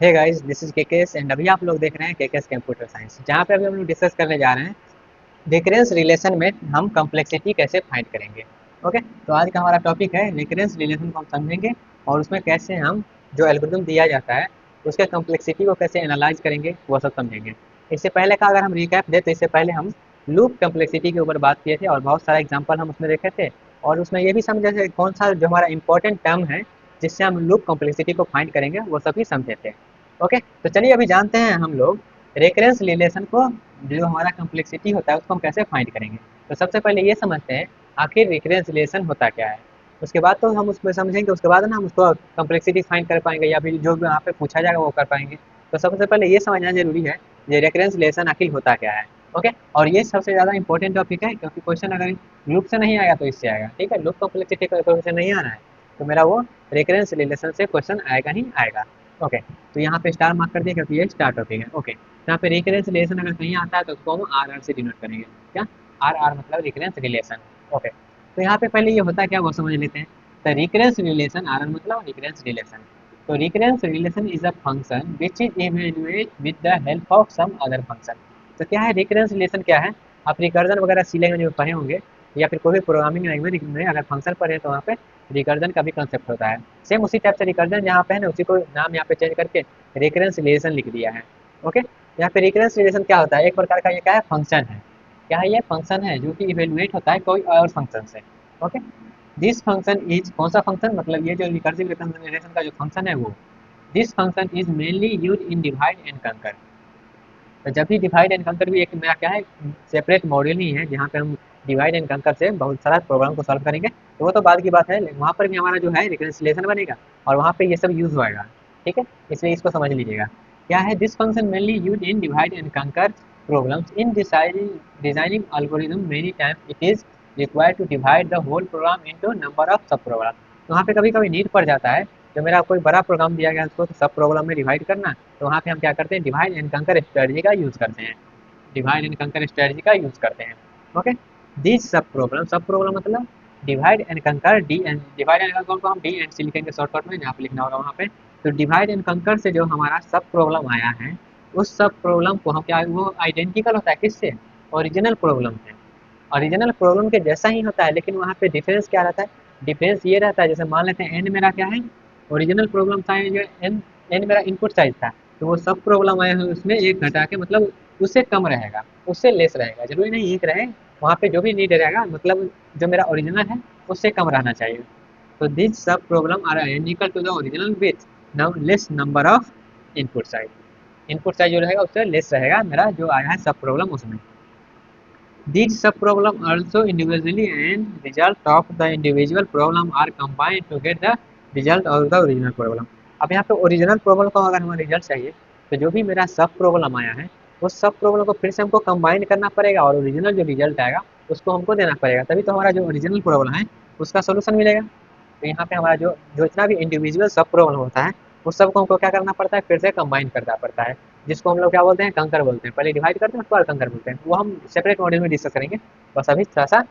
Hey guys, this is KKS and अभी आप लोग देख रहे हैं केकेएस कंप्यूटर साइंस, जहाँ पे अभी हम लोग डिस्कस करने जा रहे हैं रिकरेंस रिलेशन में हम कम्प्लेक्सिटी कैसे फाइंड करेंगे। ओके, तो आज का हमारा टॉपिक है रिकरेंस रिलेशन को हम समझेंगे और उसमें कैसे हम जो एल्गोरिथम दिया जाता है उसके कम्प्लेक्सिटी को कैसे एनालाइज करेंगे वो सब समझेंगे। इससे पहले का अगर हम रिकैप दें तो इससे पहले हम लूप कम्प्लेक्सिटी के ऊपर बात किए थे और बहुत सारा एग्जाम्पल हम उसमें देखे थे और उसमें ये भी समझे थे कौन सा जो हमारा इंपॉर्टेंट टर्म है जिससे हम लूप कम्प्लेक्सिटी को फाइंड करेंगे वो सभी समझे थे। ओके, तो चलिए अभी जानते हैं हम लोग रेकरेंस रिलेशन को, जो हमारा कम्प्लेक्सिटी होता है उसको हम कैसे फाइंड करेंगे। तो सबसे पहले ये समझते हैं आखिर रेकरेंस रिलेशन होता क्या है। उसके बाद तो हम उसमें समझेंगे, उसके बाद ना हम उसको कम्प्लेक्सिटी फाइंड कर पाएंगे या फिर जो भी यहाँ पे पूछा जाएगा वो कर पाएंगे। तो सबसे पहले ये समझना जरूरी है ये रेकरेंस रिलेशन आखिर होता क्या है। ओके, और ये सबसे ज़्यादा इंपॉर्टेंट टॉपिक है क्योंकि क्वेश्चन अगर लूप से नहीं आएगा तो इससे आएगा। ठीक है, लूप कम्प्लेक्सिटी का क्वेश्चन नहीं आना है तो मेरा वो रेकरेंस रिलेशन से क्वेश्चन आएगा ही आएगा। ओके, तो यहाँ पे स्टार मार्क कर दिया क्योंकि ये स्टार टॉपिक है। ओके, यहाँ पे रिकरेंस रिलेशन अगर कहीं आता है तो उसको हम आर आर से डिनोट करेंगे। क्या? आर आर मतलब रिकरेंस रिलेशन। ओके, तो यहाँ पे पहले ये होता है क्या वो समझ लेते हैं। तो रिकरेंस रिलेशन, आर आर मतलब रिकरेंस रिलेशन। तो recurrence relation is a function which is evaluate with the help of some other function. तो क्या है रिकरेंस रिलेशन, क्या है? आप रिकर्जन वगैरह सी लैंग्वेज में पढ़े होंगे या फिर कोई भी प्रोग्रामिंग लैंग्वेज में अगर फंक्शन पढ़े तो वहाँ पे रिकर्जन का भी कंसेप्ट होता है। सेम उसी टाइप से रिकर्जन यहाँ पे है ना, उसी को नाम यहाँ पे चेंज करके रिकरेंस रिलेशन लिख दिया है। ओके, यहाँ पे रिकरेंस रिलेशन क्या होता है, एक प्रकार का ये क्या है, फंक्शन है। क्या है ये? फंक्शन है जो कि इवेल्युएट होता है कोई और फंक्शन से। ओके, दिस फंक्शन इज, कौन सा फंक्शन, मतलब ये जो रिकर्सिव रिलेशन का जो फंक्शन है वो, this function is mainly use in divide and कंकर। तो जब भी डिवाइड एंड कंकर भी एक मेरा क्या है, सेपरेट मॉड्यूल ही है जहाँ पे हम डिवाइड एंड कंकर से बहुत सारा प्रोग्राम को सॉल्व करेंगे। तो वो तो बाद की बात है, लेकिन वहाँ पर भी हमारा जो है रिकन्सिलेशन बनेगा और वहाँ पे ये सब यूज होएगा। ठीक है, इसलिए इसको समझ लीजिएगा। क्या है? This function mainly use in divide and conquer programs in designing algorithm many times it is required to divide the whole program into number of sub program. तो वहाँ पे कभी कभी नीड पड़ जाता है, जो मेरा कोई बड़ा प्रोग्राम दिया गया है उसको सब प्रोग्राम में डिवाइड करना, तो वहाँ पे हम क्या करते हैं, डिवाइड एंड कंकर स्ट्रेटजी का यूज करते हैं। डिवाइड एंड कंकर स्ट्रेटजी का यूज करते हैं। ओके, दिस सब प्रॉब्लम मतलब डिवाइड एंड कंकर, डी एंड डिवाइड एंड कंकर को हम डी एंड सी लिखेंगे शॉर्टकट में, जहाँ पे लिखना होगा वहाँ पे। तो डिवाइड एंड कंकर से जो हमारा सब प्रॉब्लम आया है उस सब प्रॉब्लम को हम क्या, वो आइडेंटिकल होता है किससे? ओरिजिनल प्रॉब्लम से। ओरिजिनल प्रॉब्लम के जैसा ही होता है, लेकिन वहाँ पे डिफरेंस क्या रहता है? डिफरेंस ये रहता है, जैसे मान लेते हैं एन मेरा क्या है, ओरिजिनल प्रॉब्लम था जो एन, एन मेरा इनपुट साइज था, तो वो सब प्रॉब्लम आए हैं उसमें एक घटा के मतलब उससे कम रहेगा, उससे लेस रहेगा, जरूरी नहीं एक रहे। वहाँ पे जो भी नीड रहेगा मतलब जो मेरा ओरिजिनल है उससे कम रहना चाहिए। तो this sub problem are identical to the original with less number of input size. Input size जो रहेगा उससे लेस रहेगा मेरा जो आया है सब प्रॉब्लम उसमें। These subproblems also individually and result of the individual problem are combined to get the result of the original problem। अब यहाँ पे ओरिजिनल प्रॉब्लम का अगर हमें रिजल्ट चाहिए तो जो भी मेरा सब प्रॉब्लम आया है उस सब प्रॉब्लम को फिर से हमको कंबाइन करना पड़ेगा और ओरिजिनल जो रिजल्ट आएगा उसको हमको देना पड़ेगा, तभी तो हमारा जो ओरिजिनल प्रॉब्लम है उसका सोल्यूशन मिलेगा। तो यहाँ पे हमारा जो जो इतना भी इंडिविजुअल सब प्रॉब्लम होता है उस सबको हमको क्या करना पड़ता है, फिर से कंबाइन करना पड़ता है, जिसको हम लोग क्या बोलते हैं, कंकर बोलते हैं। पहले डिवाइड करते हैं उसके बाद कंकर बोलते हैं, वो हम सेपरेट मॉड्यूल में डिस्कस करेंगे। बस अभी थोड़ा सा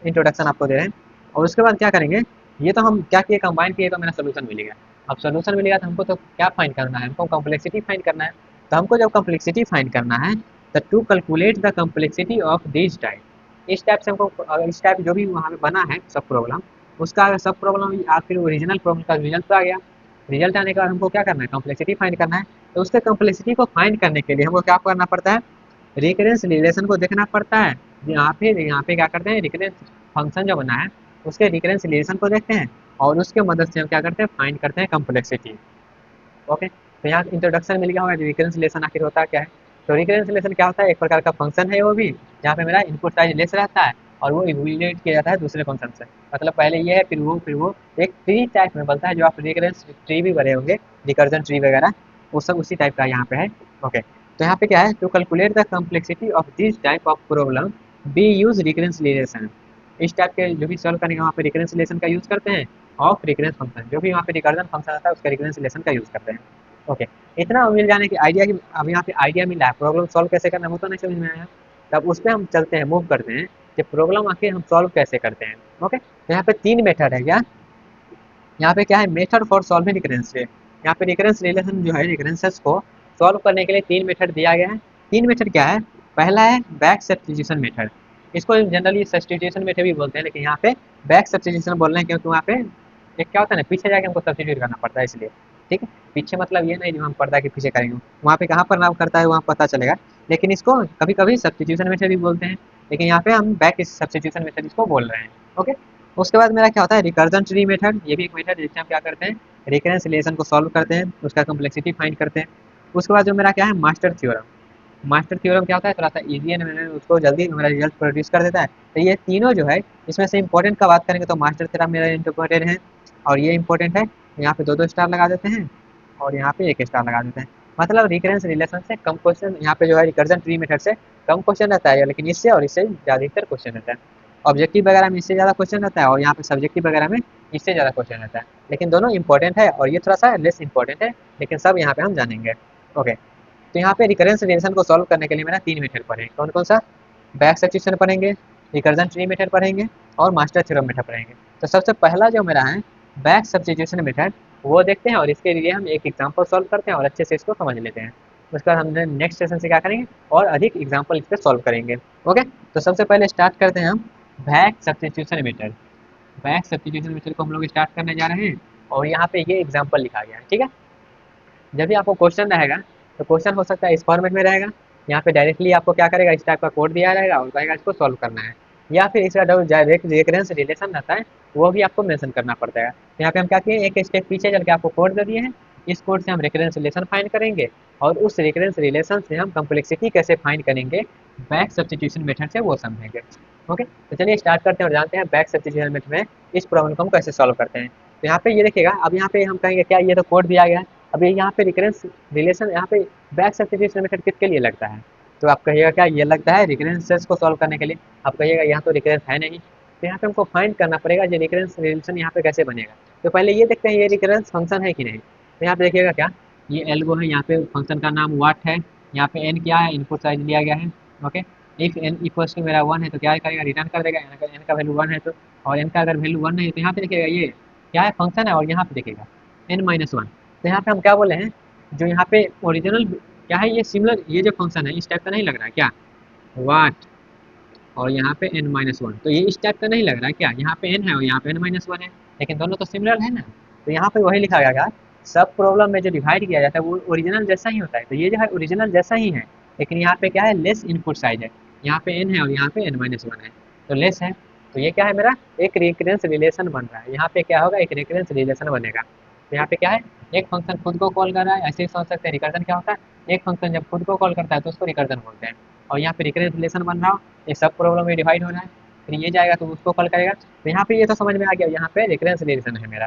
इंट्रोडक्शन आपको दे रहे हैं। और उसके बाद क्या करेंगे, ये तो हम क्या किए, कंबाइन किए तो मेरा सोल्यूशन मिलेगा। अब सोल्यूशन मिलेगा तो हमको तो क्या फाइंड करना है, हमको कम्प्लेक्सिटी फाइंड करना है। तो हमको जब कम्प्लेक्सिटी फाइंड करना है तो to calculate the complexity of this type, इस टाइप से हमको, अगर इस टाइप जो भी वहाँ पे बना है सब प्रॉब्लम उसका अगर सब प्रॉब्लम आखिर ओरिजिनल प्रॉब्लम का रिजल्ट तो आ गया, रिजल्ट आने के बाद हमको क्या करना है, कम्प्लेक्सिटी फाइंड करना है। तो उसके कम्प्लेक्सिटी को फाइंड करने के लिए हमको क्या करना पड़ता है, रिकरेंस रिलेशन को देखना पड़ता है। यहाँ पे क्या करते हैं, रिकरेंस फंक्शन जो बना है उसके रिकरेंस रिलेशन को देखते हैं और उसके मदद से हम क्या करते हैं, फाइंड करते हैं कम्प्लेक्सिटी। ओके, तो यहाँ इंट्रोडक्शन मिल गया होगा रिकरेंस रिलेशन आखिर होता क्या है। तो रिकरेंस रिलेशन क्या होता है, एक प्रकार का फंक्शन है वो भी, जहाँ पे मेरा इनपुट साइज लेस रहता है और वो इवेल्युएट किया जाता है दूसरे फंक्शन से। मतलब पहले ये है फिर वो एक ट्री टाइप में बनता है, जो आप रिकरेंस ट्री भी बने होंगे, रिकर्जन ट्री वगैरह, वो सब उसी टाइप का यहाँ पे है। ओके, तो यहाँ पे क्या है, to calculate the complexity of this type of problem we use recurrence relation. इस टाइप के जो भी सॉल्व करेंगे वहाँ पे रिकरेंस रिलेशन का यूज करते हैं, ऑफ रिकरेंस फंक्शन जो भी वहाँ पे रिकर्जन फंक्शन आता है उसका रिकरेंस रिलेशन का यूज करते हैं। ओके, इतना मिल जाने की आइडिया की, अब यहाँ पे आइडिया मिला है प्रॉब्लम सॉल्व कैसे करना है, वो तो नहीं समझ में आया। तब उस पर हम चलते हैं, मूव करते हैं कि प्रॉब्लम आखिर हम सॉल्व कैसे करते हैं। ओके, तो यहाँ पे तीन मेथड है क्या, यहाँ पे क्या है, मेथड फॉर सॉल्विंग रिकरेंस यहाँ पे रिकरेंस रिलेशन जो है, रिकरेंसेस को सॉल्व करने के लिए 3 मेथड दिया गया है। 3 मेथड क्या है? पहला है बैक सब्स्टिट्यूशन मेथड, इसको जनरली सब्स्टिट्यूशन मेथड भी बोलते हैं, लेकिन यहाँ पे बैक सब्स्टिट्यूशन बोल रहे हैं क्योंकि वहाँ पे एक क्या होता है ना, पीछे जाके हमको सब्स्टिट्यूट करना पड़ता है इसलिए। ठीक है, पीछे मतलब ये नहीं जो हम पर्दा के पीछे करेंगे, वहाँ पे कहाँ पर नाम करता है वहाँ पता चलेगा, लेकिन इसको कभी कभी सब्स्टिट्यूशन मेथड भी बोलते हैं, लेकिन यहाँ पे हम बैक सब्स्टिट्यूशन मेथड इसको बोल रहे हैं। ओके, उसके बाद मेरा क्या होता है रिकर्जन ट्री मेथड, ये भी एक मेथड है जिससे हम क्या करते हैं रिकरेंस रिलेशन को सॉल्व करते हैं, उसका कम्प्लेक्सिटी फाइंड करते हैं। उसके बाद जो मेरा क्या है मास्टर थ्योरम, मास्टर थ्योरम क्या होता है थोड़ा सा ईजी है, मैंने उसको जल्दी मेरा रिजल्ट प्रोड्यूस कर देता है। तो ये तीनों जो है इसमें से इंपॉर्टेंट का बात करेंगे तो मास्टर थ्योरम मेरा इंपॉर्टेंट है, और ये इंपॉर्टेंट है, यहाँ पे 2-2 स्टार लगा देते हैं और यहाँ पे 1 स्टार लगा देते हैं। मतलब रिकरेंस रिलेशन से कम क्वेश्चन, यहाँ पे जो है रिकर्जन ट्री मेथड से कम क्वेश्चन रहता है, लेकिन इससे और इससे ज़्यादातर क्वेश्चन रहता है। ऑब्जेक्टिव वगैरह में इससे ज़्यादा क्वेश्चन रहता है और यहाँ पे सब्जेक्टिव वगैरह में इससे ज़्यादा क्वेश्चन रहता है, लेकिन दोनों इंपॉर्टेंट है और ये थोड़ा सा लेस इंपॉर्टेंट है, लेकिन सब यहाँ पे हम जानेंगे। ओके, तो यहाँ पे रिकरेंस रिलेशन को सॉल्व करने के लिए मेरा 3 मेथड पढ़ेंगे, कौन कौन सा? बैक सब्स्टिट्यूशन पढ़ेंगे, रिकर्जन ट्री मेथड पढ़ेंगे और मास्टर थ्योरम मेथड पढ़ेंगे। तो सबसे पहला जो मेरा है बैक सब्स्टिट्यूशन मेथड, वो देखते हैं और इसके लिए हम एक एग्जाम्पल सॉल्व करते हैं और अच्छे से इसको समझ लेते हैं। उसके बाद हमने नेक्स्ट सेशन से क्या करेंगे और अधिक एग्जाम्पल इस पर सॉल्व करेंगे। ओके, तो सबसे पहले स्टार्ट करते हैं हम back substitution method. Back substitution method को हम लोग स्टार्ट करने जा रहे हैं और यहाँ पे ये एग्जाम्पल लिखा गया है। ठीक है, जब भी आपको क्वेश्चन रहेगा तो क्वेश्चन हो सकता है इस फॉर्मेट में रहेगा, यहाँ पे डायरेक्टली आपको क्या करेगा इस टाइप का कोड दिया रहेगा और कहेगा इसको सॉल्व करना है, या फिर इसका डायरेक्ट रिकरेंस रिलेशन रहता है वो भी आपको मेंशन करना पड़ता है। तो यहाँ पे हम क्या किए एक स्टेप पीछे चल के आपको कोड दे दिए हैं, इस कोड से हम रिकरेंस रिलेशन फाइंड करेंगे और उस रिकरेंस रिलेशन से हम कम्प्लेक्सिटी कैसे फाइंड करेंगे बैक सब्स्टिट्यूशन मेथड से वो समझेंगे। ओके, तो चलिए स्टार्ट करते हैं और जानते हैं बैक सब्स्टिट्यूशन मेथड में इस प्रॉब्लम को हम कैसे सॉल्व करते हैं। तो यहाँ पे ये देखिएगा, अब यहाँ पे हम कहेंगे क्या ये तो कोड दिया गया है, अब ये यहाँ पे रिकरेंस रिलेशन यहाँ पे बैक सब्स्टिट्यूशन मेथड किसके लिए लगता है? तो आप कहिएगा क्या ये लगता है रिकरेंसेस को सॉल्व करने के लिए? आप कहिएगा यहाँ तो रिकरेंस है नहीं, तो यहाँ पे हमको फाइंड करना पड़ेगा ये रिकरेंस रिलेशन यहाँ पे कैसे बनेगा। तो पहले ये देखते हैं ये रिकरेंस फंक्शन है कि नहीं। तो यहाँ पे देखिएगा क्या ये एल्गो है, यहाँ पे फंक्शन का नाम वाट है, यहाँ पे एन क्या है इनपुट साइज लिया गया है। Okay, if N equals to मेरा 1 है तो क्या करेगा रिटर्न कर देगा, एन का वैल्यू 1 है तो, और एन का अगर वैल्यू 1 नहीं है तो यहाँ पे देखिएगा ये क्या है फंक्शन है, और यहाँ पे देखिएगा n-1। तो यहाँ पे हम क्या बोले हैं जो यहाँ पे ओरिजिनल क्या है ये सिमिलर, ये जो फंक्शन है इस टाइप का नहीं लग रहा है क्या वाट, और यहाँ पे n-1, तो ये इस टाइप का नहीं लग रहा है क्या, यहाँ पे n है और यहाँ पे n-1 है, लेकिन दोनों तो सिमिलर है ना। तो यहाँ पे वही लिखा गया सब प्रॉब्लम में जो डिवाइड किया जाता है वो ओरिजिनल जैसा ही होता है, तो ये जो है ओरिजिनल जैसा ही है, लेकिन यहाँ पे क्या है लेस इनपुट साइज है, यहाँ पे n है और यहाँ पे n-1 है तो लेस है। तो ये क्या है मेरा एक रिकरेंस रिलेशन बन रहा है, यहाँ पे क्या होगा एक रिकरेंस रिलेशन बनेगा। तो यहाँ पे क्या है एक फंक्शन खुद को कॉल कर रहा है, ऐसे ही समझ सकते हैं रिकर्जन क्या होता है एक फंक्शन जब खुद को कॉल करता है तो उसको रिकर्जन बोलते हैं, और यहाँ पे रिकरेंस रिलेशन बन रहा हो ये सब प्रॉब्लम में डिवाइड हो रहा है, फिर ये जाएगा तो उसको कॉल करेगा। तो यहाँ पे ये तो समझ में आ गया यहाँ पे रिकरेंस रिलेशन है मेरा।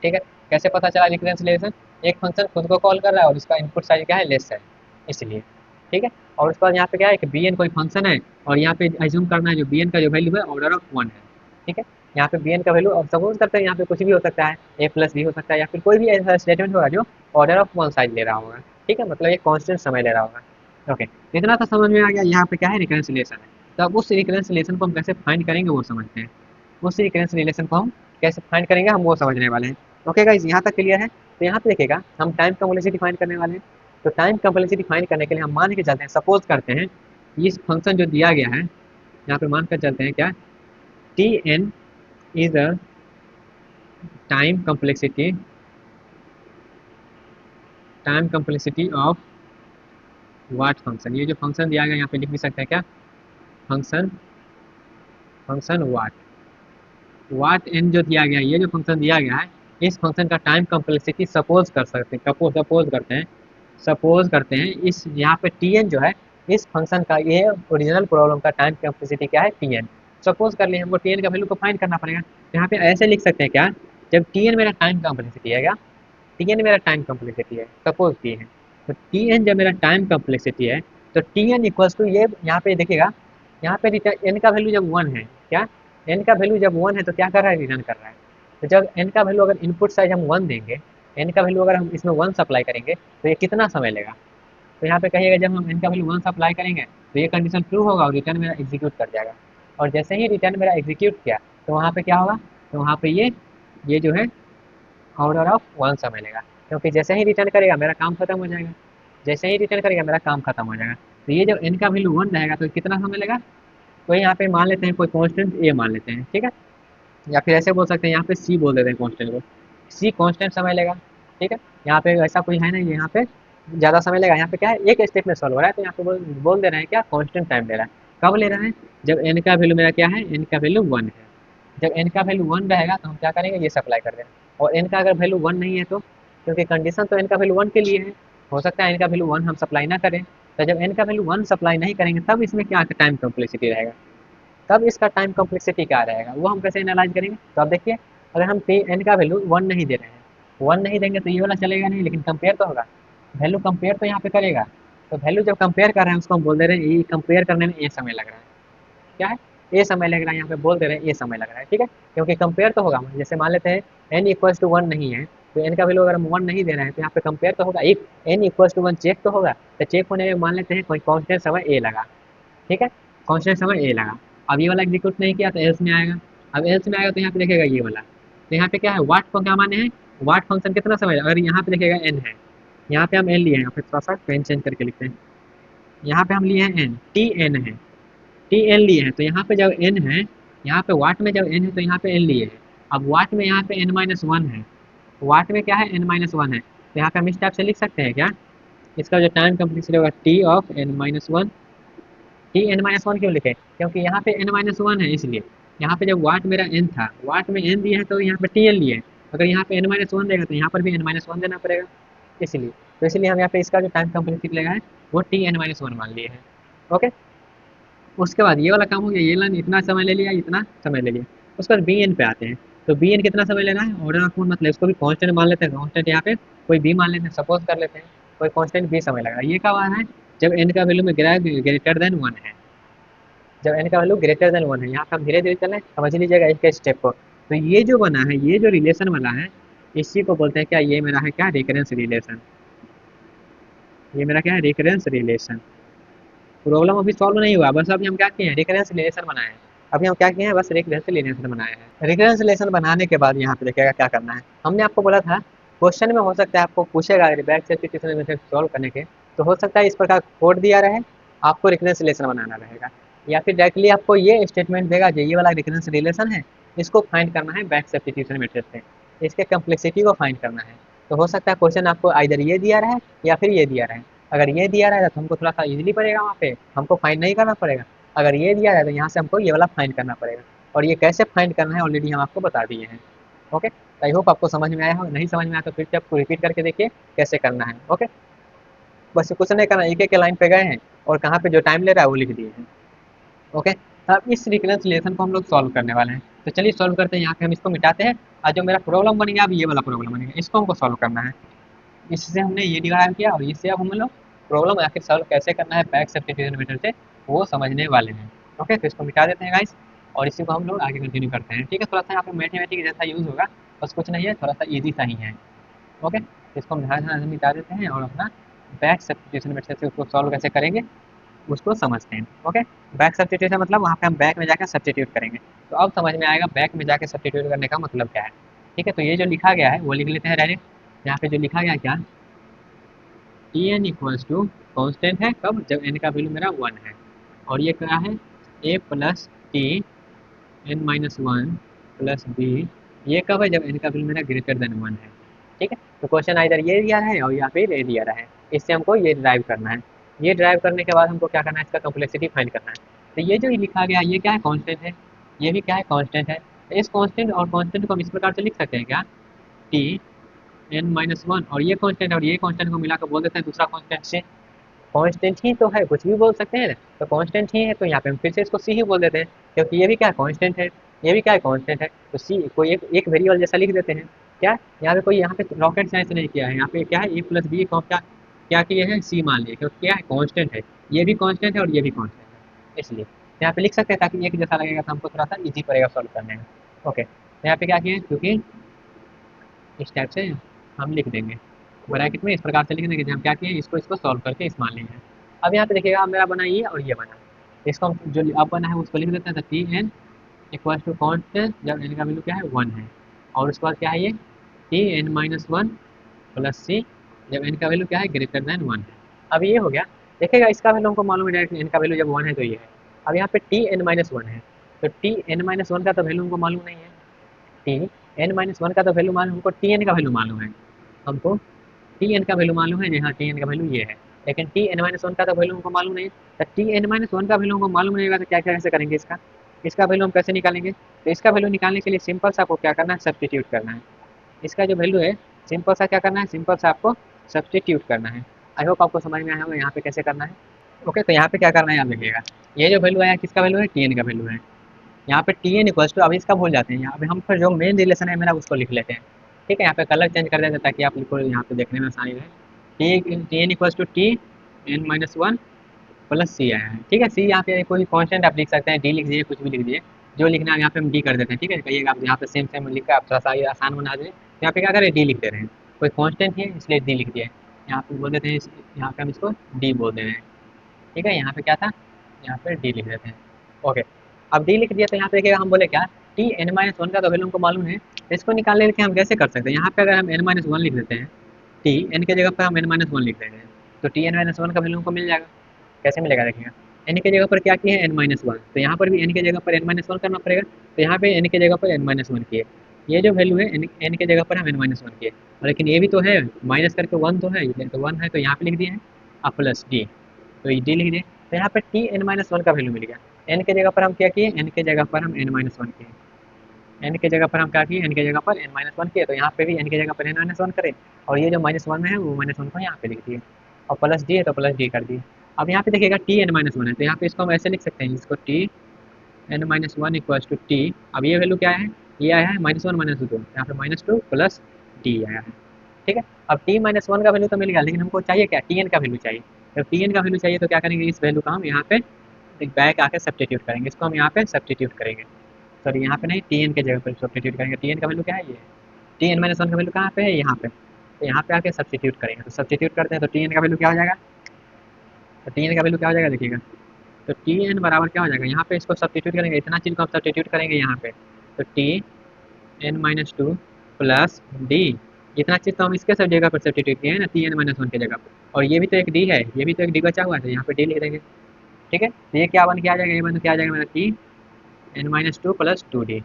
ठीक है, कैसे पता चला रिकरेंस रिलेशन, एक फंक्शन खुद को कॉल कर रहा है और इसका इनपुट साइज क्या है लेस है इसलिए। ठीक है, और उसके बाद यहाँ पे क्या है कि बी एन कोई फंक्शन है और यहाँ पे एज्यूम करना है जो बी एन का जो वैल्यू है ऑर्डर ऑफ 1 है। ठीक है, यहाँ पे बी एन का वैल्यू अब सपोज करते हैं यहाँ पे कुछ भी हो सकता है ए प्लस बी हो सकता है या फिर कोई भी ऐसा स्टेटमेंट होगा जो ऑर्डर ऑफ 1 साइज ले रहा होगा। ठीक है, मतलब ये कॉन्स्टेंट समय ले रहा होगा। ओके, इतना तो समझ में आ गया यहाँ पे क्या है रिकरेंस रिलेशन है। तो अब उस रिकरेंस रिलेशन को हम कैसे फाइंड करेंगे वो समझते हैं, उस रिकरेंस रिलेशन को हम कैसे फाइंड करेंगे हम वो समझने वाले हैं। ओके गाइस, यहाँ तक क्लियर है। तो यहाँ पे देखिएगा हम टाइम कम्प्लेक्सिटी फाइंड करने वाले हैं। तो टाइम कम्प्लेक्सिटी फाइंड करने के लिए हम मान के चलते हैं, सपोज करते हैं इस फंक्शन जो दिया गया है यहाँ पे मान कर चलते हैं क्या T N is the time complexity of what function. ये जो फंक्शन दिया गया यहाँ पे लिख भी सकते हैं क्या फंक्शन फंक्शन वाट एन जो दिया गया है ये जो फंक्शन दिया गया है इस फंक्शन का टाइम कम्प्लेक्सिटी सपोज कर सकते हैं, सपोज करते हैं इस यहाँ पे टी एन जो है इस फंक्शन का ये ओरिजिनल प्रॉब्लम का टाइम कम्प्लेक्सिटी क्या है टी एन। सपोज कर लिए हमको टी एन का वैल्यू को फाइंड करना पड़ेगा। तो यहाँ पे ऐसे लिख सकते हैं क्या जब टी एन मेरा टाइम कम्प्लेक्सिटी है क्या टी एन मेरा टाइम कम्प्लेक्सिटी है सपोज टी है, तो टी एन जब मेरा टाइम कम्प्लेक्सिटी है तो टी एन इक्वल्स टू ये यहाँ पे देखिएगा यहाँ पे एन का वैल्यू जब 1 है क्या एन का वैल्यू जब 1 है तो क्या कर रहा है रिटर्न कर रहा है। तो जब एन का वैल्यू अगर इनपुट साइज हम 1 देंगे, एन का वैल्यू अगर हम इसमें 1 सप्लाई करेंगे तो ये कितना समय लेगा। तो यहाँ पे कहिएगा जब हम एन का वैल्यू 1 सप्लाई करेंगे तो ये कंडीशन ट्रू होगा और रिटर्न मेरा एग्जीक्यूट कर जाएगा, और जैसे ही रिटर्न मेरा एग्जीक्यूट किया तो वहाँ पे क्या होगा तो वहाँ पे ये जो है ऑर्डर ऑफ 1 समय लेगा। क्योंकि जैसे ही रिटर्न करेगा मेरा काम खत्म हो जाएगा, जैसे ही रिटर्न करेगा मेरा काम खत्म हो जाएगा। तो ये जब n का वैल्यू 1 रहेगा तो कितना समय लेगा, तो यहाँ पे मान लेते हैं कोई कांस्टेंट a मान लेते हैं, ठीक है। या फिर ऐसे बोल सकते हैं, यहाँ पे c बोल देते हैं कांस्टेंट को, c कांस्टेंट समय लेगा, ठीक है। यहाँ पे ऐसा कोई है नहीं, यहाँ पे ज़्यादा समय लेगा, यहाँ पे क्या है एक स्टेप में सॉल्व हो रहा है, तो यहाँ पे बोल दे रहे हैं क्या, कांस्टेंट टाइम ले रहा है। कब ले रहा है, जब n का वैल्यू मेरा क्या है, n का वैल्यू 1 है। जब n का वैल्यू 1 रहेगा तो हम क्या करेंगे, ये सप्लाई कर देंगे। और n का अगर वैल्यू 1 नहीं है तो, क्योंकि कंडीशन तो n का वैल्यू 1 के लिए है, हो सकता है n का वैल्यू 1 हम सप्लाई ना करें। तो जब n का वैल्यू 1 सप्लाई नहीं करेंगे तब इसमें क्या टाइम कॉम्प्लेक्सिटी रहेगा, तब इसका टाइम कॉम्प्लेक्सिटी क्या रहेगा वो हम कैसे एनालाइज करेंगे। तो आप देखिए, अगर हम n का वैल्यू 1 नहीं दे रहे हैं, 1 नहीं देंगे तो ये वाला चलेगा नहीं, लेकिन कंपेयर तो होगा, वैल्यू कंपेयर तो यहाँ पे करेगा। तो वैल्यू जब कंपेयर कर रहे हैं उसको हम बोल दे रहे हैं ये कंपेयर करने में ये समय लग रहा है, क्या है, ए समय लग रहा है, यहाँ पे बोल दे रहे हैं ए समय लग रहा है, ठीक है। क्योंकि कंपेयर तो होगा, जैसे मान लेते हैं एन इक्वल्स टू 1 नहीं है, तो एन का वैल्यू अगर हम 1 नहीं दे रहे हैं तो यहाँ पे कंपेयर तो होगा, एक एन इक्वल्स टू 1 चेक तो होगा। तो चेक होने में मान लेते हैं कोई कांस्टेंट समय ए लगा, ठीक है, कांस्टेंट समय ए लगा। अब ये वाला एग्जीक्यूट नहीं किया तो एल्स में आएगा, अब एल्स में आएगा तो यहाँ पे देखेगा ये वाला, तो यहाँ पे क्या है, वाट को क्या माने हैं, वाट फंक्शन कितना समय, अगर यहाँ पे देखेगा एन है, यहाँ पे हम एन लिए हैं, यहाँ पे थोड़ा सा पेन चेंज करके लिखते हैं, यहाँ पे हम लिए हैं एन, टी एन है, टी एन लिए हैं, तो यहाँ पे जब एन है, यहाँ पे वाट में जब एन है तो यहाँ पे एन लिए है। अब वाट में यहाँ पे एन माइनस वन है, वाट में क्या है, एन माइनस वन है, तो यहाँ पे हम इस टाइप से लिख सकते हैं क्या, इसका जो टाइम कम्प्लीसिटी होगा T of N minus one. T N minus one क्यों लिखे, क्योंकि यहाँ पे एन माइनस वन है इसलिए। यहाँ पे जब वाट मेरा एन था, वाट में एन दिए है तो यहाँ पे टी एन लिए है, अगर यहाँ पे एन माइनस वन देगा तो यहाँ पर भी एन माइनस वन देना पड़ेगा, इसलिए। तो इसलिए हम यहाँ पे इसका जो टाइम कम्प्लीसिटी लगा है वो टी एन माइनस वन मान लिए हैं, ओके। उसके बाद ये वाला काम हो गया, ये लाइन इतना समय ले लिया, इतना समय ले लिया। उसके बाद बी एन पे आते हैं, तो बी एन कितना समय लेना है, ऑर्डर ऑफ मोड मतलब इसको भी कांस्टेंट मान लेते हैं, कांस्टेंट यहाँ पे कोई बी मान लेते हैं, सपोज कर लेते हैं कोई कांस्टेंट बी समय लगा, ये कब आ रहा है, जब एन का वैल्यू में ग्रेटर देन वन है, जब एन का वैल्यू ग्रेटर देन वन है। यहाँ पे हम धीरे धीरे चलें, समझ लीजिएगा एक स्टेप को। तो ये जो बना है, ये जो रिलेशन बना है, इसी को बोलते हैं क्या, ये मेरा है क्या, रिकरेंस रिलेशन, ये मेरा क्या है, रिकरेंस रिलेशन। प्रॉब्लम अभी सॉल्व नहीं हुआ, बस अभी हम क्या किए हैं, रिकरेंस रिलेशन बनाए हैं। अभी हम क्या किए हैं, बस रिकरेंस रिलेशन बनाए हैं। रिकरेंस रिलेशन बनाने के बाद यहाँ पे देखिएगा क्या करना है, हमने आपको बोला था क्वेश्चन में हो सकता है आपको पूछेगा बैक सब्स्टिट्यूशन मेथड सॉल्व करने के, तो हो सकता है इस प्रकार कोड दिया रहे, आपको रिकरेंस रिलेशन बनाना रहेगा, या फिर डायरेक्टली आपको ये स्टेटमेंट देगा जो ये वाला रिकरेंस रिलेशन है, इसको फाइंड करना है बैक सब्स्टिट्यूशन मेथड से, इसके कम्प्लेक्सिटी को फाइंड करना है। तो हो सकता है क्वेश्चन आपको आइदर ये दिया रहे या फिर ये दिया रहे। अगर ये दिया रहेगा तो हमको थोड़ा सा इजीली पड़ेगा, वहाँ पे हमको फाइंड नहीं करना पड़ेगा। अगर ये दिया रहेगा तो यहाँ से हमको ये वाला फाइंड करना पड़ेगा, और ये कैसे फाइंड करना है ऑलरेडी हम आपको बता दिए हैं, ओके। आई होप आपको समझ में आया हो, नहीं समझ में आया तो फिर से आपको रिपीट करके देखिए कैसे करना है, ओके। बस कुछ नहीं करना, एक एक लाइन पे गए हैं और कहाँ पे जो टाइम ले रहा है वो लिख दिए हैं, ओके। अब इस रिकरेंसिलेशन को हम लोग सॉल्व करने वाले हैं, तो चलिए सॉल्व करते हैं। यहाँ पे हम इसको मिटाते हैं, और जो मेरा प्रॉब्लम बनेगा अब ये वाला प्रॉब्लम बनेगा, इसको हमको सॉल्व करना है। इससे हमने ये डिराइव किया और इससे अब हम लोग प्रॉब्लम आखिर सॉल्व कैसे करना है बैक सब्स्टिट्यूशन मेथड से, वो समझने वाले हैं, ओके। तो इसको मिटा देते हैं गाइस, और इसी को हम लोग आगे कंटिन्यू करते हैं, ठीक है। थोड़ा सा यहाँ पे मैथमेटिक्स जैसा यूज़ होगा, बस कुछ नहीं है, थोड़ा सा ईजी सा ही है, ओके। तो इसको हम ध्यान से मिटा देते हैं और अपना बैक सब्स्टिट्यूशन मेथड से उसको सॉल्व कैसे करेंगे उसको समझते हैं, ओके। बैक सब्स्टिट्यूशन मतलब वहाँ पे हम बैक में जाकर सब्स्टिट्यूट करेंगे, तो अब समझ में आएगा बैक में जाकर सब्स्टिट्यूट करने का मतलब क्या है, ठीक है। तो ये जो लिखा गया है वो लिख लेते हैं डायरेक्ट। यहाँ पे जो लिखा गया क्या, T N equals to constant है कब, जब एन का वैल्यू मेरा 1 है, और ये क्या है, A plus T N minus one plus B, ये कब है, जब एन का वैल्यू मेरा ग्रेटर देन 1 है, ठीक है। तो क्वेश्चन आइदर ये दिया है और या फिर ये दिया रहा है, इससे हमको ये ड्राइव करना है। ये ड्राइव करने के बाद हमको क्या करना है, इसका कम्प्लेक्सिटी फाइंड करना है। तो ये जो लिखा गया ये क्या है, कांस्टेंट है, ये भी क्या है, कांस्टेंट है। तो इस कांस्टेंट और कांस्टेंट को हम इस प्रकार से लिख सकते हैं क्या, टी एन माइनस वन, और ये कांस्टेंट और ये कांस्टेंट को मिलाकर बोल देते हैं दूसरा कांस्टेंट से, कांस्टेंट ही तो है, कुछ भी बोल सकते हैं ना, तो कांस्टेंट ही है, तो यहाँ पे हम फिर से इसको सी ही बोल देते हैं, क्योंकि ये भी क्या है, कांस्टेंट है, ये भी क्या है, कांस्टेंट है। तो सी कोई एक वेरिएबल जैसा लिख देते हैं क्या, यहाँ पे कोई यहाँ पे रॉकेट साइंस नहीं किया है, यहाँ पे क्या है, ए प्लस बी को क्या क्या किए हैं, सी मान लिए, क्योंकि क्या है, कांस्टेंट है, ये भी कांस्टेंट है और ये भी कांस्टेंट है, इसलिए यहाँ पे लिख सकते हैं, ताकि एक जैसा लगेगा तो हमको थोड़ा सा ईजी पड़ेगा सॉल्व करने में, ओके। तो यहाँ पे क्या किए, क्योंकि इस टाइप से हम लिख देंगे ब्रैकेट में, इस प्रकार से लिख देंगे, हम क्या किए, इसको इसको सॉल्व करके इस मान लेंगे। अब यहाँ पे देखिएगा मेरा बना ये और ये बना, इसको हम जो अब बना है उसको लिख देते हैं, तो T N equal to constant जब एन का वैल्यू क्या है 1 है, और उसके बाद क्या है ये T N minus one plus C जब एन का वैल्यू क्या है ग्रेटर देन 1 है। अब ये हो गया। देखिएगा इसका वैल्यू हमको मालूम है डायरेक्ट, एन का वैल्यू जब 1 है तो ये है। अब यहाँ पे टी एन माइनस वन है, तो टी एन माइनस वन का तो वैल्यू हमको मालूम नहीं है। टी एन माइनस वन का तो वैल्यू मालूम, हमको टी एन का वैल्यू मालूम है। हमको टी एन का वैल्यू मालूम है, जी हाँ टी एन का वैल्यू ये है। लेकिन टी एन माइनस वन का तो वैल्यू हमको मालूम नहीं है। तो टी एन माइनस वन का वैल्यू हमको मालूम नहीं होगा तो क्या क्या कैसे करेंगे इसका, इसका वैल्यू हम कैसे निकालेंगे। तो इसका वैल्यू निकालने के लिए सिंपल सा आपको क्या करना है, सब्सटीट्यूट करना है। इसका जो वैल्यू है सिंपल सा क्या करना है, सिंपल सा आपको सब्सटीट्यूट करना है। आई होप आपको समझ में आया होगा यहाँ पे कैसे करना है। ओके, तो यहाँ पे क्या करना है आप देखिएगा। ये जो वैल्यू आया किसका वैल्यू है, टी एन का वैल्यू है। यहाँ पे टी एन इक्वल्स टू, अब इसका भूल जाते हैं, यहाँ पे हम फिर जो मेन रिलेशन है मेरा उसको लिख लेते हैं। ठीक है, यहाँ पे कलर चेंज कर देते हैं ताकि आप बिल्कुल यहाँ पे देखने में आसानी रहे। T N equals to T N minus one plus C आया है। ठीक है, सी यहाँ पे कोई कॉन्स्टेंट आप लिख सकते हैं, डी लिख दीजिए, कुछ भी लिख दीजिए, जो लिखना है यहाँ पे हम डी कर देते हैं। ठीक है, कहिएगा आप यहाँ पे सेम सेम लिख कर आप थोड़ा सा ये आसान बना दें। यहाँ पे क्या करें, डी लिख दे रहे हैं, कोई कॉन्स्टेंट है इसलिए डी लिख दिया है। यहाँ पे बोल देते हैं यहाँ पे हम इसको डी बोल दे रहे हैं। ठीक है, यहाँ पे क्या था, यहाँ पे डी लिख देते हैं। ओके, अब डी लिख दिया तो यहाँ पे देखिएगा हम बोले क्या, टी एन माइनस वन का तो वैल्यू हमको मालूम है, तो इसको निकालने के हम कैसे कर सकते हैं। यहाँ पे अगर हम एन माइनस वन लिख देते हैं, टी एन के जगह पर हम एन माइनस वन लिख देते हैं, तो टी एन माइनस वन का वैल्यू हमको मिल जाएगा। कैसे मिलेगा देखिएगा, एन के जगह पर क्या किया है, एन माइनस वन, तो यहाँ पर भी एन के जगह पर एन माइनस वन करना पड़ेगा। तो यहाँ पे एन के जगह पर एन माइनस वन किए, ये जो वैल्यू है एन के जगह पर हम एन माइनस वन किए, लेकिन ये भी तो है माइनस करके वन तो है, ये तो वन है तो यहाँ पे लिख दिए हैं, अब प्लस डी, तो ये डी लिख दिए। तो यहाँ पे टी एन माइनस वन का वैल्यू मिल गया। एन के जगह पर हम क्या किए, एन के जगह पर हम एन माइनस वन किए, एन के जगह पर हम क्या किए, एन के जगह पर एन माइनस वन किए, तो यहाँ पे भी एन के जगह पर एन माइनस वन करें, और ये जो माइनस वन में है वो माइनस वन को यहाँ पे लिख दिए, और प्लस डी है तो प्लस डी कर दिए। अब यहाँ पे देखिएगा टी एन माइनस वन है, तो यहाँ पे इसको हम ऐसे लिख सकते हैं, इसको T N minus one equals to T, अब ये वैल्यू क्या है, ये आया है माइनस वन माइनस टू, यहाँ पे माइनस टू प्लस डी आया है। ठीक है, अब टी माइनस वन का वैल्यू तो मिल गया, लेकिन हमको चाहिए क्या, टी एन का वैल्यू चाहिए। जब टी एन का वैल्यू चाहिए तो क्या करेंगे, इस वैल्यू का हम यहाँ पे बैक आके सब्सटीट्यूट करेंगे, इसको हम यहाँ पे सब्सटीट्यूट करेंगे। सॉरी यहाँ पे नहीं, टी एन के जगह पर सब्सटीट्यूट करेंगे। टी एन का वैल्यू क्या है, ये टी एन माइनस वन का वैल्यू कहाँ पे है, यहाँ पे, तो यहाँ पे आके सब्सटीट्यूट करेंगे। तो सब्सटीट्यूट करते हैं तो टी एन का वैल्यू क्या हो जाएगा, तो टी एन का वैल्यू क्या हो जाएगा देखिएगा, तो टी एन बराबर क्या हो जाएगा, यहाँ पे इसको सब्सटीट्यूट करेंगे, इतना चीज़ को हम सब्सटीट्यूट करेंगे यहाँ पे, तो T N minus two plus D, इतना चीज़ तो हम इसके सब जगह पर सब्सटीट्यूट किए हैं ना, टी एन माइनस वन की जगह पर, और ये भी तो एक डी है, ये भी तो एक डी बचा हुआ है, तो यहाँ पे डी लिख देंगे। ठीक है, तो ये क्या बन के आ जाएगा, ये बन के आ जाएगा मेरा T N minus two plus two D,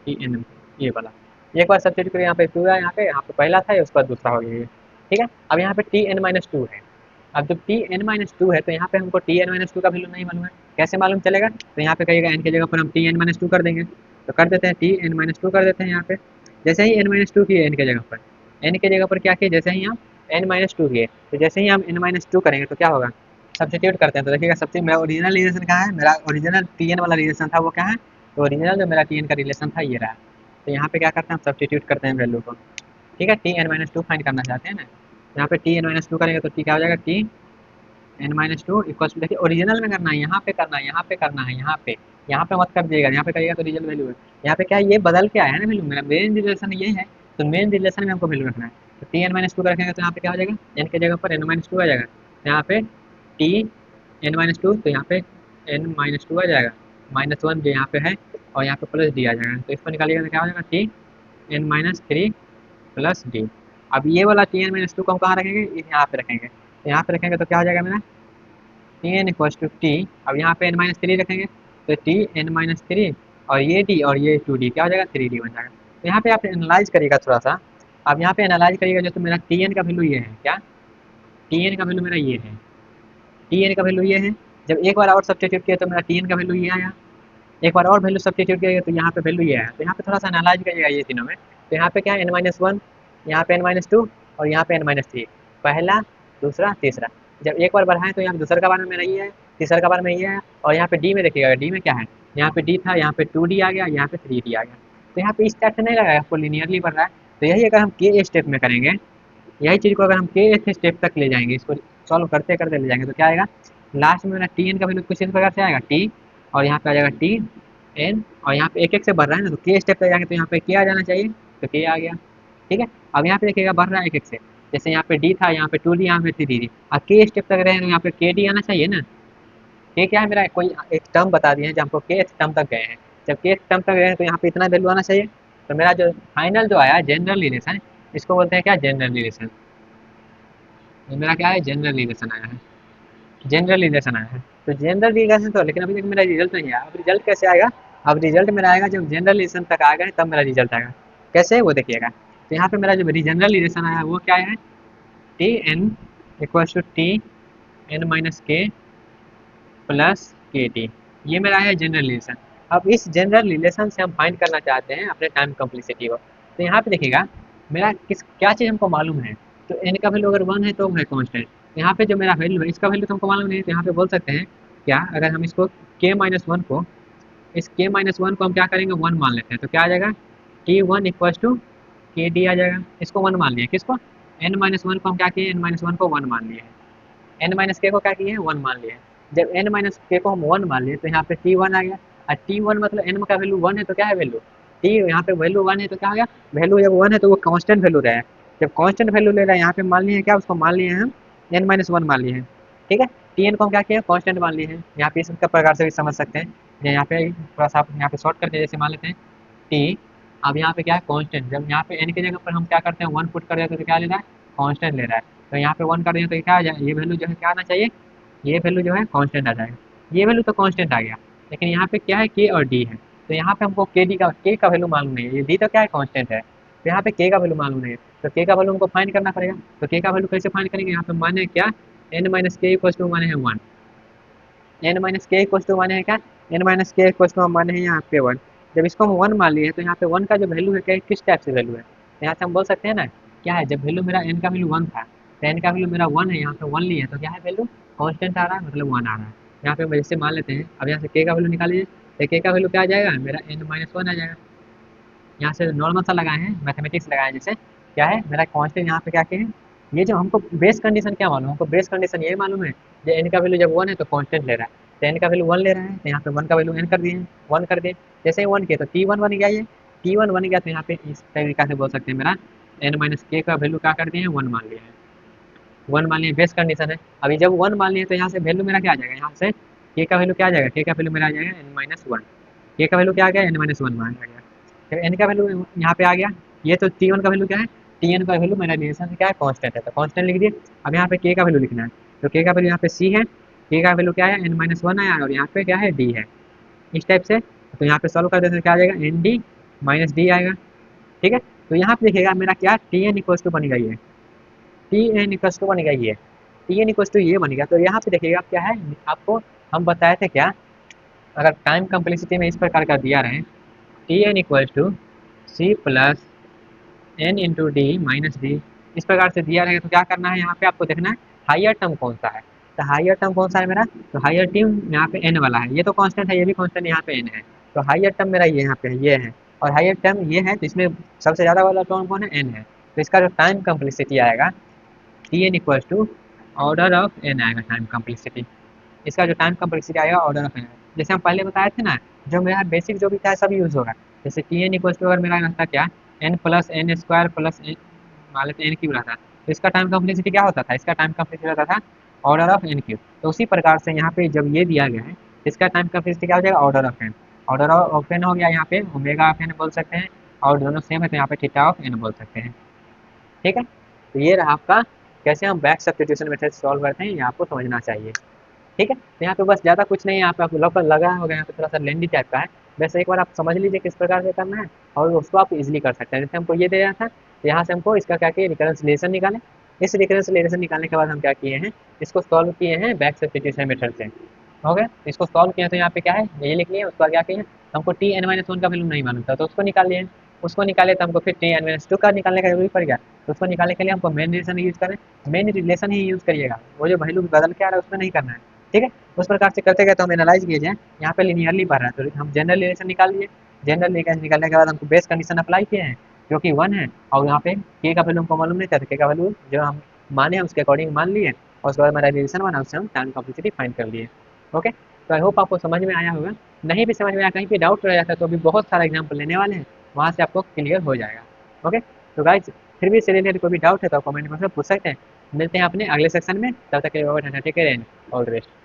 T N, ये वाला एक बार सब्सटीट्यूट करें, यहाँ पे टू है, यहाँ पे पहला था, उसके बाद दूसरा हो गया ये। ठीक है, अब यहाँ पे टी एन माइनस टू है, अब जब टी एन माइनस टू है तो यहाँ पे हमको टी एन माइनस टू का वैल्यू नहीं मालूम है, कैसे मालूम चलेगा, तो यहाँ पे कहिएगा एन की जगह पर हम टी एन माइनस टू कर देंगे, तो कर देते हैं टी एन माइनस टू कर देते हैं यहाँ पे। जैसे ही एन माइनस टू किए एन की जगह पर, एन की जगह पर क्या किए, जैसे ही हम एन माइनस टू किए, तो जैसे ही हम एन माइनस टू करेंगे तो क्या होगा, सब्सटीट्यूट करते हैं, तो देखिएगा सबसे मेरा ओरिजिनल रिलेशन कहाँ है, मेरा ओरिजिनल टी एन वाला रिलेशन था वो क्या है, तो ओरिजिनल जो मेरा टी एन का रिलेशन था ये रहा। तो यहाँ पे क्या करते हैं, हम सब्सटीट्यूट करते हैं वैल्यू को। ठीक है, T N minus two find करना चाहते हैं ना, यहाँ पे टी एन माइनस टू करेंगे तो टी क्या हो जाएगा, T N minus two equals to, देखिए ओरिजिनल में करना है, यहाँ पे करना है, यहाँ पे करना है, यहाँ पे मत कर दिएगा, यहाँ पे करिएगा तो रियल वैल्यू है। यहाँ पे क्या है, ये बदल के आया है ना वैल्यू, मेरा मेन रिलेशन ये है, तो मेन रिलेशन में हमको वैल्यू रखना है। तो टी एन माइनस टू का रखेंगे तो यहाँ पे क्या हो जाएगा, एन की जगह पर एन माइनस टू आ जाएगा, तो यहाँ पे टी एन माइनस टू, तो यहाँ पे एन माइनस टू आ जाएगा, माइनस वन जो यहाँ पे है, और यहाँ पे प्लस डी आ जाएगा, तो इसको निकालिएगा तो क्या हो जाएगा, T N minus three plus D. अब ये वाला टी एन माइनस टू को हम कहाँ रखेंगे, यहाँ पे रखेंगे, तो यहाँ पे रखेंगे तो क्या हो जाएगा मेरा, T N equals to T, अब यहाँ पे एन माइनस थ्री रखेंगे, तो टी एन माइनस थ्री, और ये डी और ये टू डी क्या हो जाएगा, थ्री डी बन जाएगा। तो यहाँ पे आप एनालाइज करिएगा थोड़ा सा, अब यहाँ पे एनालाइज करिएगा, जो तो मेरा टी एन का वैल्यू ये है क्या, टी एन का वैल्यू मेरा ये है, टी एन का वैल्यू ये है। जब एक बार और सब्सटीट्यूट किया तो मेरा टी एन का वैल्यू ये आया, एक बार और वैल्यू सब्सटीट्यूट किया तो यहाँ पे वैल्यू ये आया। तो यहाँ पे थोड़ा सा एनालाइज करिएगा ये तीनों में, तो यहाँ पे क्या है, एन माइनस वन, यहाँ पे एन माइनस टू, और यहाँ पे एन माइनस थ्री, पहला दूसरा तीसरा, जब एक बार बढ़ाएं तो यहाँ पे दूसरा का बार में मेरा ये है, तीसरा का बार में ये है, और यहाँ पे डी में देखिएगा, डी में क्या है, यहाँ पे डी था, यहाँ पे टू डी आ गया, यहाँ पे थ्री डी आ गया। तो यहाँ पे इस टाइप से नहीं लगा, आपको लिनियरली बढ़ रहा है। तो यही अगर हम के स्टेप में करेंगे, यही चीज़ को अगर हम के स्टेप तक ले जाएंगे, इसको सॉल्व करते करते ले जाएंगे, तो क्या आएगा, लास्ट में मेरा टी एन का वैल्यू कुछ इस प्रकार से आएगा, टी, और यहाँ पे आ जाएगा टी एन, और यहाँ पे एक एक से बढ़ रहा है ना, तो के स्टेप तक जाएंगे तो यहाँ पे के आ जाना चाहिए, तो के आ गया। ठीक है, अब यहाँ पे देखिएगा बढ़ रहा है एक एक से, जैसे यहाँ पे डी था, यहाँ पे टू डी, यहाँ पे थ्री डी, अब के स्टेप तक रहे तो यहाँ पे के डी आना चाहिए ना। के क्या है मेरा, कोई एक टर्म बता दिए हैं जब हमको के टर्म तक गए हैं, जब के टर्म तक गए हैं तो यहाँ पे इतना वैल्यू आना चाहिए। तो मेरा जो फाइनल जो आया जनरल रिलेशन, इसको बोलते हैं क्या, जनरल रिलेशन। ये मेरा क्या है, जनरल रिलेशन आया है, जनरल रिलेशन आया है। तो जनरल रिलेशन तो, लेकिन अभी तक मेरा रिजल्ट नहीं आया। अब रिजल्ट कैसे आएगा, अब रिजल्ट मेरा आएगा जब जनरल रिलेशन तक आ गए तब मेरा रिजल्ट आएगा। कैसे, वो देखिएगा। तो यहाँ पे मेरा जो जनरल रिलेशन आया है वो क्या है, T N equals to T N minus K plus K T, ये मेरा है जनरल रिलेशन। अब इस जनरल रिलेशन से हम फाइंड करना चाहते हैं अपने टाइम कम्प्लीसिटी को। तो यहाँ पे देखिएगा मेरा किस क्या चीज़ हमको मालूम है। तो एन का वैल्यू अगर 1 है तो है कॉन्स्टेंट। यहाँ पे जो मेरा वैल्यू है इसका वैल्यू तो हमको मालूम नहीं है, तो यहाँ पे बोल सकते हैं क्या, अगर हम इसको के माइनस वन को, इस के माइनस वन को हम क्या करेंगे, 1 मान लेते हैं। तो क्या आ जाएगा, टी वन इक्वल्स टू के डी आ जाएगा। इसको 1 मान लिया, किसको, एन माइनस वन को हम क्या किए, एन माइनस वन को 1 मान लिए, एन माइनस के को क्या किए हैं, 1 मान लिए। जब एन माइनस के को हम 1 मान लिए तो यहाँ पे टी वन आ गया। और टी वन मतलब एन का वैल्यू 1 है तो क्या है वैल्यू, टी यहाँ पे वैल्यू 1 है तो क्या हो गया, वैल्यू जब 1 है तो वो कांस्टेंट वैल्यू रहा है। जब कांस्टेंट वैल्यू ले रहा है यहाँ पे मान लिए हैं क्या, उसको मान लिए हैं हम एन माइनस वन मान लिए हैं। ठीक है, टी एन को हम क्या किए, कांस्टेंट मान लिए हैं। यहाँ पे इस प्रकार से भी समझ सकते हैं। यहाँ पे थोड़ा सा आप यहाँ पे शॉर्ट करके जैसे मान लेते हैं टी, अब यहाँ पे क्या है कांस्टेंट, जब यहाँ पे एन की जगह पर हम क्या करते हैं 1 पुट कर देते हैं तो क्या ले रहा है, कांस्टेंट ले रहा है। तो यहाँ पे 1 कर दें तो क्या आ जाए, ये वैल्यू जो है क्या आना चाहिए, ये वैल्यू जो है कांस्टेंट आ जाएगा। ये वैल्यू तो कांस्टेंट आ गया, लेकिन यहाँ पे क्या है, के और डी है। तो यहाँ पे हमको के का वैल्यू मालूम नहीं है, ये डी तो क्या है कांस्टेंट है। तो यहाँ पे के का वैल्यू मालूम नहीं है, तो के का वैल्यू हमको फाइंड करना पड़ेगा। तो के का वैल्यू कैसे फाइंड करेंगे, यहाँ पे माने क्या, एन माइनस के इक्वल टू माने है 1, एन माइनस के इक्वल टू माने है क्या, एन माइनस के इक्वल टू माने है यहाँ पे 1। जब इसको हम 1 मान लिए तो यहाँ पे 1 का जो वैल्यू है क्या, किस टाइप से वैल्यू है, तो यहाँ से हम बोल सकते हैं ना क्या है, जब वैल्यू मेरा एन का वैल्यू 1 था तो एन का वैल्यू मेरा 1 है, यहाँ पे 1 लिए तो क्या है वैल्यू, कांस्टेंट आ रहा है, मतलब 1 आ रहा है। यहाँ पे हम जैसे मान लेते हैं, अब यहाँ से के का वैल्यू निकालिए, तो के का वैल्यू क्या आ जाएगा, मेरा एन माइनस 1 आ जाएगा। यहाँ से नॉर्मल सा लगाए हैं, मैथमेटिक्स लगाए हैं, जैसे क्या है मेरा कांस्टेंट यहाँ पे क्या के हैं। ये जो हमको बेस कंडीशन क्या मालूम, हमको बेस कंडीशन ये मालूम है, जो एन का वैल्यू जब 1 है तो कांस्टेंट ले रहा है, तो एन का वैल्यू 1 ले रहा है, तो यहाँ पे 1 का वैल्यू एन कर दिए, 1 कर दिए। जैसे ही 1 किया तो टी वन बन गया, ये टी वन बन गया तो यहाँ पे इस तरीका से बोल सकते हैं मेरा एन माइनस के का वैल्यू क्या कर दिए हैं, 1 मान लिया है, 1 मान लिए, बेस कंडीशन है। अभी जब 1 मान लिए तो यहाँ से वैल्यू मेरा क्या आ जाएगा, यहाँ से के का वैल्यू क्या आ जाएगा, के का वैल्यू मेरा आ जाएगा एन माइनस वन, के का वैल्यू क्या आ गया, एन माइनस वन मान आ गया। जब एन का वैल्यू यहाँ पे आ गया, ये तो टी वन का वैल्यू क्या है, टी एन का वैल्यू मेरा रिलेशन से क्या है, कांस्टेंट है, तो कांस्टेंट लिख दिए। अब यहाँ पे के का वैल्यू लिखना है, तो के का वैल्यू यहाँ पे सी है, के का वैल्यू क्या है, एन माइनस वन आया, और यहाँ पे क्या है, डी है, इस टाइप से। तो यहाँ पे सॉल्व कर देते हैं, क्या आ जाएगा, एन डी माइनस डी आएगा। ठीक है, तो यहाँ पे देखिएगा मेरा क्या, टी एन इक्वल्स टू बन गई है, टी एन इक्वल्स टू बन गई है, टी एन इक्वल्स टू ये बन गया। तो यहाँ पे देखिएगा क्या है, आपको हम बताए थे क्या, अगर टाइम कम्प्लेक्सिटी में इस प्रकार का दिया रहे, T N equals to C plus N into D minus D, इस प्रकार से दिया रहेगा तो क्या करना है, यहाँ पे आपको देखना है हाइयर टर्म कौन सा है। तो हाइयर टर्म कौन सा है मेरा, तो हाइयर टर्म यहाँ पे एन वाला है, ये तो कांस्टेंट है, ये भी कांस्टेंट, यहाँ पे एन है। तो हाइयर टर्म मेरा ये यहाँ पे है, ये है, और हाइयर टर्म ये है, तो इसमें सबसे ज़्यादा वाला टर्म कौन है, एन है। तो इसका जो टाइम कम्प्लेक्सिटी आएगा T N equals to order of N आएगा टाइम कम्प्लेक्सिटी। इसका जो टाइम कम्प्लेक्सिटी आएगा ऑर्डर ऑफ एन, जैसे हम पहले बताए थे ना, जो मेरा बेसिक जो भी था सब यूज़ होगा। जैसे टी एन इक्वल्स टू अगर मेरा रहता क्या, N plus N square plus N, मान लेते एन क्यूब रहता, तो इसका टाइम कम्प्लेक्सिटी क्या होता था, इसका टाइम कम्प्लेक्सिटी रहता था ऑर्डर ऑफ एन क्यूब। तो उसी प्रकार से यहाँ पे जब ये दिया गया है, इसका टाइम कम्प्लेक्सिटी क्या हो जाएगा, order of N. Order of N हो गया, यहाँ पे ओमेगा ऑफ एन बोल सकते हैं, और दोनों सेम है तो यहाँ पे थीटा ऑफ एन बोल सकते हैं। ठीक है, तो ये रहा आपका कैसे हम बैक सब्स्टिट्यूशन मेथड सॉल्व करते हैं, ये आपको समझना चाहिए। ठीक है, तो यहाँ पे बस ज़्यादा कुछ नहीं है, यहाँ पे आपको लोकल लगा होगा, यहाँ पे थोड़ा सा लेंदी टाइप का है, वैसे एक बार आप समझ लीजिए किस प्रकार से करना है, और उसको आप इजीली कर सकते हैं। जैसे हमको ये दे रहा था, तो यहाँ से हमको इसका क्या किया, रिकरेंसिलेशन निकालें। इस रिकरेंसिलेशन निकालने के बाद हम क्या किए हैं, इसको सॉल्व किए हैं बैक सब्स्टिट्यूशन मेथड से। हो गया, इसको सॉल्व किया तो यहाँ पे क्या है, ये लिख लिए, उसका क्या किया, हमको टी एन माइनस वन का वैल्यू नहीं मालूम था तो उसको निकाल लिए, उसको निकाले तो हमको फिर टी एन माइनस टू का निकालने का जरूरी पड़ गया। तो उसको निकालने के लिए हमको मेन रिलेशन यूज करें, मेन रिलेशन ही यूज करिएगा, वो जो वैल्यू बदल के आ रहा है उसमें नहीं करना है। ठीक है, उस प्रकार से करते गए तो हम एनालाइज किए जाए, यहाँ पे लिनियरली बढ़ रहा है तो हम जनरल रिलेशन निकाल लिए। जनरल रिलेशन निकालने के बाद हमको बेस कंडीशन अप्लाई किए हैं जो कि 1 है, और यहाँ पे के का वैल्यू हमको मालूम नहीं था, तो के का वैल्यू जो हम माने उसके अकॉर्डिंग मान लिए, और उसके बाद हमारा रिलेशन बना, उससे हम टाइम कॉम्प्लेक्सिटी फाइंड कर लिए। ओके, तो आई होप आपको समझ में आया होगा। नहीं भी समझ में आया, कहीं पे डाउट रह जाता है तो अभी बहुत सारा एग्जाम्पल लेने वाले हैं, वहाँ से आपको क्लियर हो जाएगा। ओके, तो गाइज फिर भी इससे रिलेटेड कोई भी डाउट है तो कमेंट में पूछ सकते हैं। मिलते हैं अपने अगले सेक्शन में, तब तक के लिए take care and all the best.